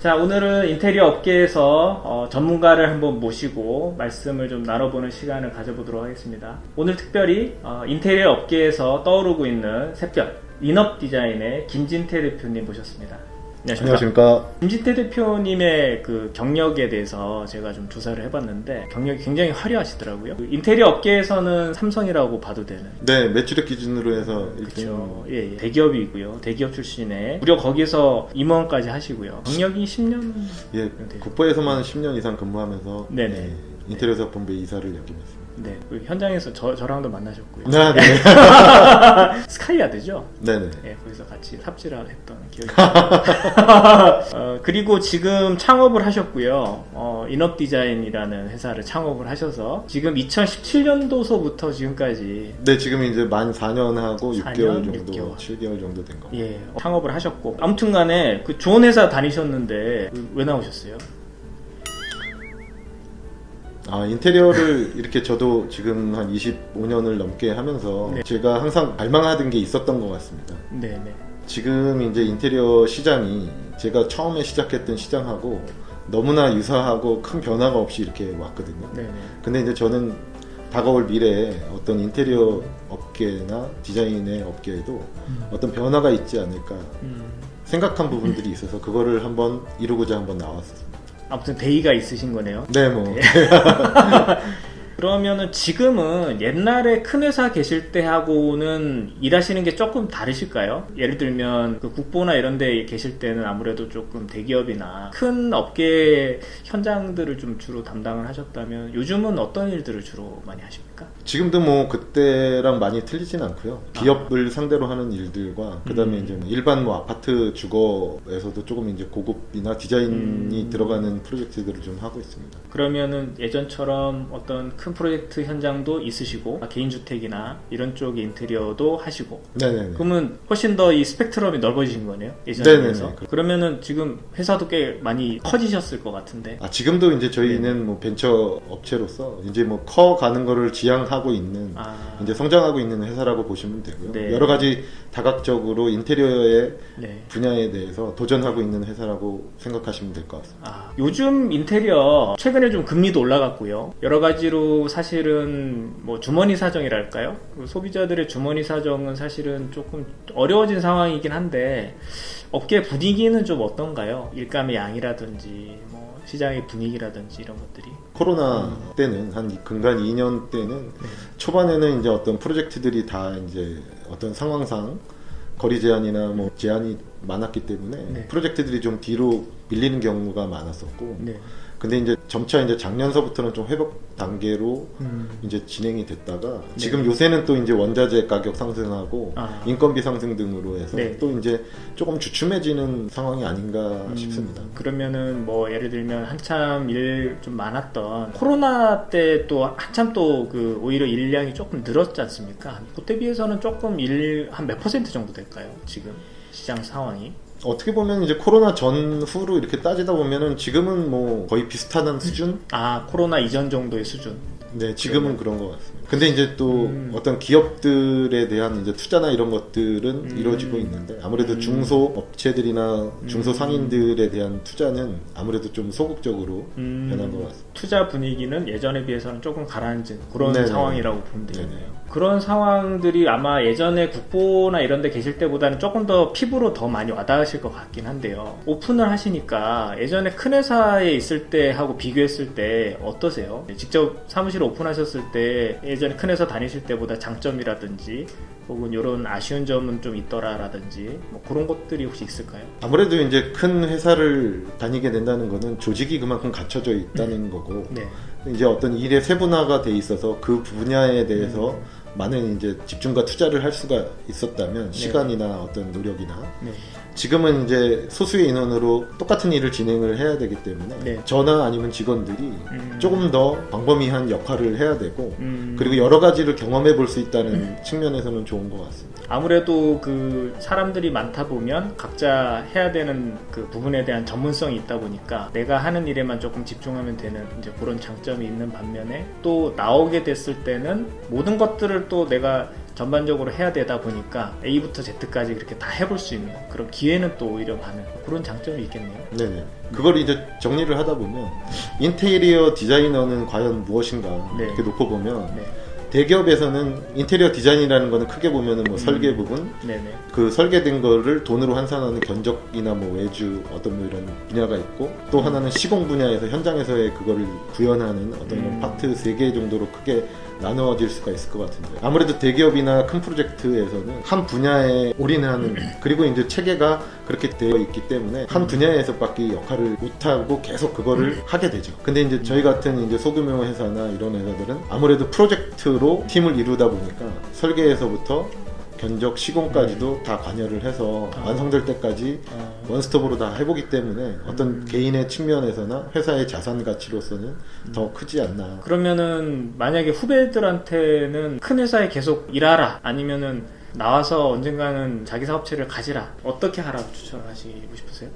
자, 오늘은 인테리어 업계에서 전문가를 한번 모시고 말씀을 좀 나눠보는 시간을 가져보도록 하겠습니다. 오늘 특별히 인테리어 업계에서 떠오르고 있는 샛별 인업디자인의 김진태 대표님 모셨습니다. 안녕하십니까. 김진태 대표님의 그 경력에 대해서 제가 좀 조사를 해봤는데 경력이 굉장히 화려하시더라고요. 인테리어 업계에서는 삼성이라고 봐도 되는. 네, 매출액 기준으로 해서 그렇죠. 예, 대기업이고요. 대기업 출신에 무려 거기서 임원까지 하시고요. 경력이 10년. 예, 국보에서만 10년 이상 근무하면서 네네. 예, 인테리어 사업본부의 이사를 역임했습니다. 네, 그 현장에서 저랑도 만나셨고요. 네. 스카이야드죠? 네네. 네, 거기서 같이 삽질을 했던 기억이 나요. 그리고 지금 창업을 하셨고요. 인업디자인이라는 회사를 창업을 하셔서 지금 2017년도서부터 지금까지 네, 지금 이제 만 4년 하고 4년, 6개월 정도, 6개월. 7개월 정도 된 겁니다. 예, 창업을 하셨고 아무튼간에 그 좋은 회사 다니셨는데 왜 나오셨어요? 인테리어를 이렇게 저도 지금 한 25년을 넘게 하면서 네. 제가 항상 갈망하던 게 있었던 것 같습니다. 네네. 지금 이제 인테리어 시장이 제가 처음에 시작했던 시장하고 너무나 유사하고 큰 변화가 없이 이렇게 왔거든요. 네네. 근데 이제 저는 다가올 미래에 어떤 인테리어 업계나 디자인의 업계에도 어떤 변화가 있지 않을까 생각한 부분들이 있어서 그거를 한번 이루고자 한번 나왔습니다. 아무튼 대의가 있으신 거네요. 네, 뭐. 그러면은 지금은 옛날에 큰 회사 계실 때하고는 일하시는 게 조금 다르실까요? 예를 들면 그 국보나 이런 데 계실 때는 아무래도 조금 대기업이나 큰 업계 현장들을 좀 주로 담당을 하셨다면 요즘은 어떤 일들을 주로 많이 하십니까? 지금도 뭐 그때랑 많이 틀리진 않고요. 기업을 상대로 하는 일들과 그다음에 이제 뭐 일반 뭐 아파트 주거에서도 조금 이제 고급이나 디자인이 들어가는 프로젝트들을 좀 하고 있습니다. 그러면은 예전처럼 어떤 큰 프로젝트 현장도 있으시고 개인주택이나 이런 쪽의 인테리어도 하시고 네네네. 그러면 훨씬 더 이 스펙트럼이 넓어지신 거네요? 예전에 네네네. 비해서? 그러면은 지금 회사도 꽤 많이 커지셨을 것 같은데 지금도 이제 저희는 뭐 벤처 업체로서 이제 뭐 커가는 거를 지향하고 있는 이제 성장하고 있는 회사라고 보시면 되고요. 네. 여러 가지 다각적으로 인테리어의 네. 분야에 대해서 도전하고 있는 회사라고 생각하시면 될 것 같습니다. 요즘 인테리어 최근에 좀 금리도 올라갔고요. 여러 가지로 사실은 뭐 주머니 사정이랄까요? 소비자들의 주머니 사정은 사실은 조금 어려워진 상황이긴 한데 업계 분위기는 좀 어떤가요? 일감의 양이라든지 뭐 시장의 분위기라든지 이런 것들이. 코로나 때는 한 근간 2년 때는 초반에는 이제 어떤 프로젝트들이 다 이제 어떤 상황상 거리 제한이나 뭐 제한이 많았기 때문에 프로젝트들이 좀 뒤로 밀리는 경우가 많았었고 근데 이제 점차 이제 작년서부터는 좀 회복 단계로 이제 진행이 됐다가 지금 요새는 또 이제 원자재 가격 상승하고 인건비 상승 등으로 해서 또 이제 조금 주춤해지는 상황이 아닌가 싶습니다. 그러면은 뭐 예를 들면 한참 일 좀 많았던 코로나 때 또 한참 또 그 오히려 일량이 조금 늘었지 않습니까? 그때 비해서는 조금 일 한 몇 퍼센트 정도 될까요? 지금 시장 상황이? 어떻게 보면 이제 코로나 전후로 이렇게 따지다 보면은 지금은 뭐 거의 비슷한 수준? 코로나 이전 정도의 수준. 네, 지금은 그런 것 같습니다. 근데 이제 또 어떤 기업들에 대한 이제 투자나 이런 것들은 이루어지고 있는데 아무래도 중소 업체들이나 중소 상인들에 대한 투자는 아무래도 좀 소극적으로 변한 것 같습니다. 투자 분위기는 예전에 비해서는 조금 가라앉은 그런 네네. 상황이라고 보면 되겠네요. 그런 상황들이 아마 예전에 국보나 이런 데 계실 때보다는 조금 더 피부로 더 많이 와닿으실 것 같긴 한데요. 오픈을 하시니까 예전에 큰 회사에 있을 때하고 비교했을 때 어떠세요? 직접 사무실 오픈하셨을 때 예전에 큰 회사 다니실 때보다 장점이라든지 혹은 이런 아쉬운 점은 좀 있더라라든지 뭐 그런 것들이 혹시 있을까요? 아무래도 이제 큰 회사를 다니게 된다는 거는 조직이 그만큼 갖춰져 있다는 거고 이제 어떤 일의 세분화가 돼 있어서 그 분야에 대해서 많은 이제 집중과 투자를 할 수가 있었다면 시간이나 어떤 노력이나 지금은 이제 소수의 인원으로 똑같은 일을 진행을 해야 되기 때문에 저나 아니면 직원들이 조금 더 광범위한 역할을 해야 되고 그리고 여러 가지를 경험해 볼 수 있다는 측면에서는 좋은 것 같습니다. 아무래도 그 사람들이 많다 보면 각자 해야 되는 그 부분에 대한 전문성이 있다 보니까 내가 하는 일에만 조금 집중하면 되는 이제 그런 장점이 있는 반면에 또 나오게 됐을 때는 모든 것들을 또 내가 전반적으로 해야 되다 보니까 A부터 Z까지 그렇게 다 해볼 수 있는 그런 기회는 또 오히려 많은 그런 장점이 있겠네요. 네네. 그걸 이제 정리를 하다 보면 인테리어 디자이너는 과연 무엇인가 네. 이렇게 놓고 보면 네. 대기업에서는 인테리어 디자인이라는 거는 크게 보면은 뭐 설계 부분, 네네. 그 설계된 거를 돈으로 환산하는 견적이나 뭐 외주 어떤 뭐 이런 분야가 있고, 또 하나는 시공 분야에서 현장에서의 그거를 구현하는 어떤 뭐 파트 3개 정도로 크게 나누어질 수가 있을 것 같은데, 아무래도 대기업이나 큰 프로젝트에서는 한 분야에 올인하는, 그리고 이제 체계가 그렇게 되어 있기 때문에 한 분야에서밖에 역할을 못하고 계속 그거를 하게 되죠. 근데 이제 저희 같은 이제 소규모 회사나 이런 회사들은 아무래도 프로젝트로 팀을 이루다 보니까 설계에서부터 견적 시공까지도 다 관여를 해서 완성될 때까지 원스톱으로 다 해보기 때문에 어떤 개인의 측면에서나 회사의 자산 가치로서는 더 크지 않나. 그러면은 만약에 후배들한테는 큰 회사에 계속 일하라, 아니면은 나와서 언젠가는 자기 사업체를 가지라, 어떻게 하라고 추천하시고 싶으세요?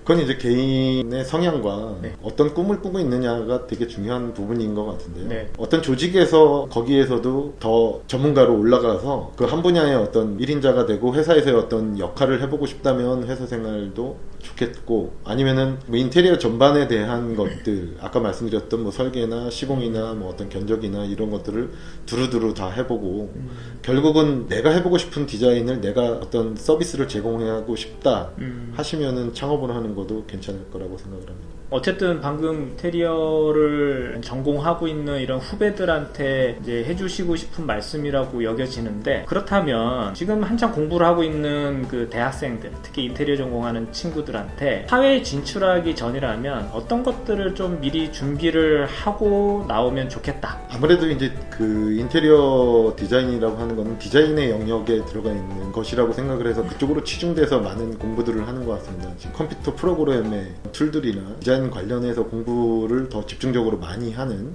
그건 이제 개인의 성향과 네. 어떤 꿈을 꾸고 있느냐가 되게 중요한 부분인 것 같은데요. 네. 어떤 조직에서 거기에서도 더 전문가로 올라가서 그 한 분야의 어떤 1인자가 되고 회사에서의 어떤 역할을 해보고 싶다면 회사 생활도 좋겠고, 아니면은 뭐 인테리어 전반에 대한 것들, 아까 말씀드렸던 뭐 설계나 시공이나 뭐 어떤 견적이나 이런 것들을 두루두루 다 해보고 결국은 내가 해보고 싶은 디자인을 내가 어떤 서비스를 제공하고 싶다 하시면은 창업을 하는 것도 괜찮을 거라고 생각을 합니다. 어쨌든 방금 인테리어를 전공하고 있는 이런 후배들한테 이제 해주시고 싶은 말씀이라고 여겨지는데, 그렇다면 지금 한창 공부를 하고 있는 그 대학생들, 특히 인테리어 전공하는 친구들한테 사회에 진출하기 전이라면 어떤 것들을 좀 미리 준비를 하고 나오면 좋겠다? 아무래도 이제 그 인테리어 디자인이라고 하는 거는 디자인의 영역에 들어가 있는 것이라고 생각을 해서 그쪽으로 치중돼서 많은 공부들을 하는 것 같습니다. 지금 컴퓨터 프로그램의 툴들이나 디자인 관련해서 공부를 더 집중적으로 많이 하는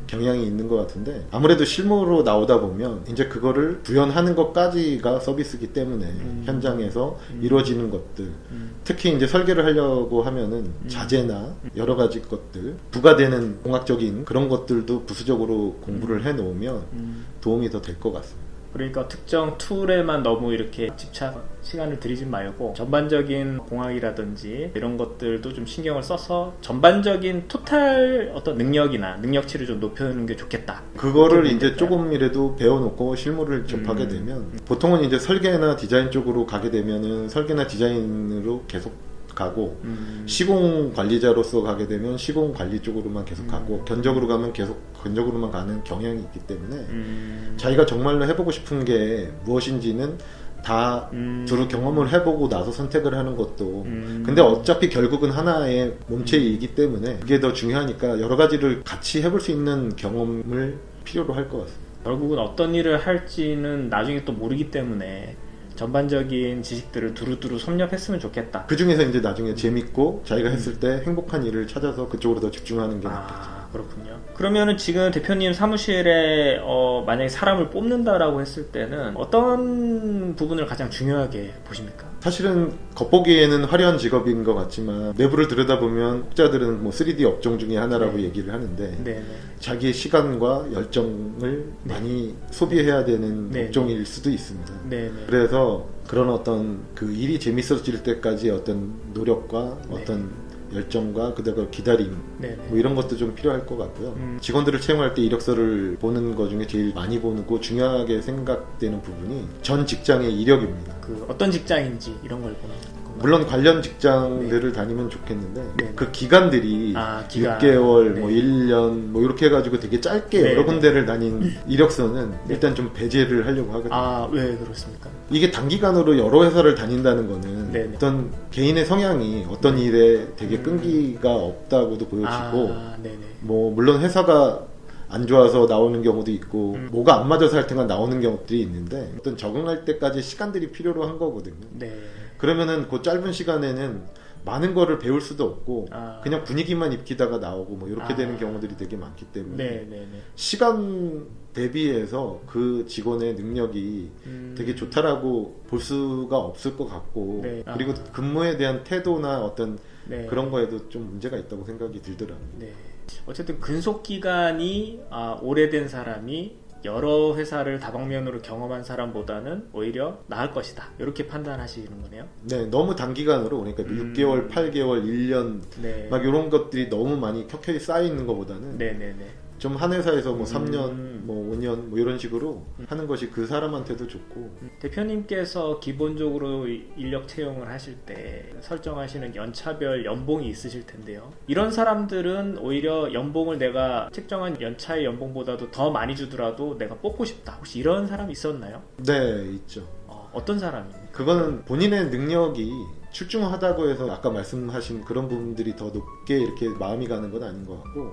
경향이 있는 것 같은데, 아무래도 실무로 나오다 보면 이제 그거를 구현하는 것까지가 서비스이기 때문에 현장에서 이루어지는 것들, 특히 이제 설계를 하려고 하면은 자재나 여러 가지 것들, 부가되는 공학적인 그런 것들도 부수적으로 공부를 해 놓으면 도움이 더 될 것 같습니다. 그러니까 특정 툴에만 너무 이렇게 집착 시간을 들이지 말고 전반적인 공학이라든지 이런 것들도 좀 신경을 써서 전반적인 토탈 어떤 능력이나 능력치를 좀 높여주는 게 좋겠다. 그거를 이제 조금이라도 배워놓고 실무를 접하게 되면, 보통은 이제 설계나 디자인 쪽으로 가게 되면은 설계나 디자인으로 계속 가고, 시공 관리자로서 가게 되면 시공 관리 쪽으로만 계속 가고, 견적으로 가면 계속 견적으로만 가는 경향이 있기 때문에 자기가 정말로 해보고 싶은 게 무엇인지는 다 두루 경험을 해보고 나서 선택을 하는 것도, 근데 어차피 결국은 하나의 몸체이기 때문에 그게 더 중요하니까 여러 가지를 같이 해볼 수 있는 경험을 필요로 할 것 같습니다. 결국은 어떤 일을 할지는 나중에 또 모르기 때문에 전반적인 지식들을 두루두루 섭렵했으면 좋겠다. 그 중에서 이제 나중에 재밌고 자기가 했을 때 행복한 일을 찾아서 그쪽으로 더 집중하는 게 낫겠죠. 그렇군요. 그러면은 지금 대표님 사무실에 만약에 사람을 뽑는다라고 했을 때는 어떤 부분을 가장 중요하게 보십니까? 사실은 겉보기에는 화려한 직업인 것 같지만 내부를 들여다보면 혹자들은 뭐 3D 업종 중에 하나라고 얘기를 하는데, 네네. 자기의 시간과 열정을 많이 소비해야 되는 업종일 수도 있습니다. 네네. 그래서 그런 어떤 그 일이 재밌어질 때까지 어떤 노력과 어떤 열정과 그다음에 기다림, 뭐 이런 것도 좀 필요할 것 같고요. 직원들을 채용할 때 이력서를 보는 것 중에 제일 많이 보고 중요하게 생각되는 부분이 전 직장의 이력입니다. 그 어떤 직장인지 이런 걸 보는 건가요? 물론 관련 직장들을 다니면 좋겠는데 그 기간들이 기간. 6개월, 뭐 1년 뭐 이렇게 해가지고 되게 짧게 여러 군데를 다닌 이력서는 일단 좀 배제를 하려고 하거든요. 왜 그렇습니까? 이게 단기간으로 여러 회사를 다닌다는 거는 네네. 어떤 개인의 성향이 어떤 일에 되게 끈기가 없다고도 보여지고, 네네. 뭐 물론 회사가 안 좋아서 나오는 경우도 있고 뭐가 안 맞아서 할 때가 나오는 경우들이 있는데, 어떤 적응할 때까지 시간들이 필요로 한 거거든요. 네. 그러면은 그 짧은 시간에는 많은 거를 배울 수도 없고 그냥 분위기만 입히다가 나오고 뭐 이렇게 되는 경우들이 되게 많기 때문에 시간 대비해서 그 직원의 능력이 되게 좋다라고 볼 수가 없을 것 같고, 그리고 근무에 대한 태도나 어떤 그런 거에도 좀 문제가 있다고 생각이 들더라고요. 어쨌든 근속 기간이 오래된 사람이 여러 회사를 다방면으로 경험한 사람보다는 오히려 나을 것이다. 이렇게 판단하시는 거네요. 네, 너무 단기간으로 그러니까 6개월, 8개월, 1년 네. 막 이런 것들이 너무 많이 켜켜이 쌓여 있는 것보다는 네네네. 좀 한 회사에서 뭐 3년, 뭐 5년 뭐 이런 식으로 하는 것이 그 사람한테도 좋고. 대표님께서 기본적으로 인력 채용을 하실 때 설정하시는 연차별 연봉이 있으실 텐데요. 이런 사람들은 오히려 연봉을 내가 책정한 연차의 연봉보다도 더 많이 주더라도 내가 뽑고 싶다. 혹시 이런 사람이 있었나요? 네, 있죠. 어떤 사람입니까? 그거는 본인의 능력이 출중하다고 해서 아까 말씀하신 그런 부분들이 더 높게 이렇게 마음이 가는 건 아닌 것 같고,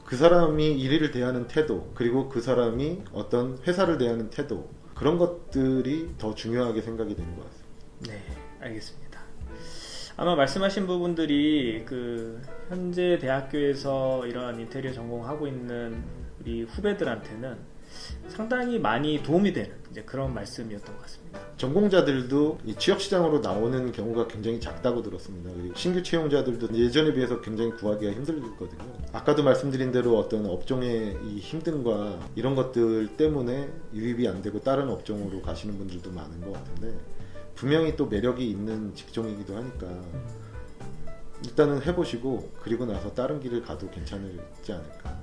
그 사람이 일을 대하는 태도, 그리고 그 사람이 어떤 회사를 대하는 태도, 그런 것들이 더 중요하게 생각이 되는 것 같습니다. 네, 알겠습니다. 아마 말씀하신 부분들이 현재 대학교에서 이러한 인테리어 전공하고 있는 우리 후배들한테는 상당히 많이 도움이 되는 이제 그런 말씀이었던 것 같습니다. 전공자들도 이 취업시장으로 나오는 경우가 굉장히 작다고 들었습니다. 그리고 신규 채용자들도 예전에 비해서 굉장히 구하기가 힘들거든요. 아까도 말씀드린 대로 어떤 업종의 이 힘듦과 이런 것들 때문에 유입이 안 되고 다른 업종으로 가시는 분들도 많은 것 같은데, 분명히 또 매력이 있는 직종이기도 하니까 일단은 해보시고 그리고 나서 다른 길을 가도 괜찮을지 않을까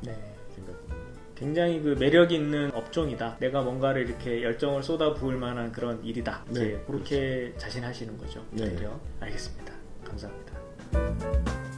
생각합니다. 굉장히 매력이 있는 업종이다. 내가 뭔가를 이렇게 열정을 쏟아 부을 만한 그런 일이다. 네, 그렇게 자신하시는 거죠. 네. 알겠습니다. 감사합니다.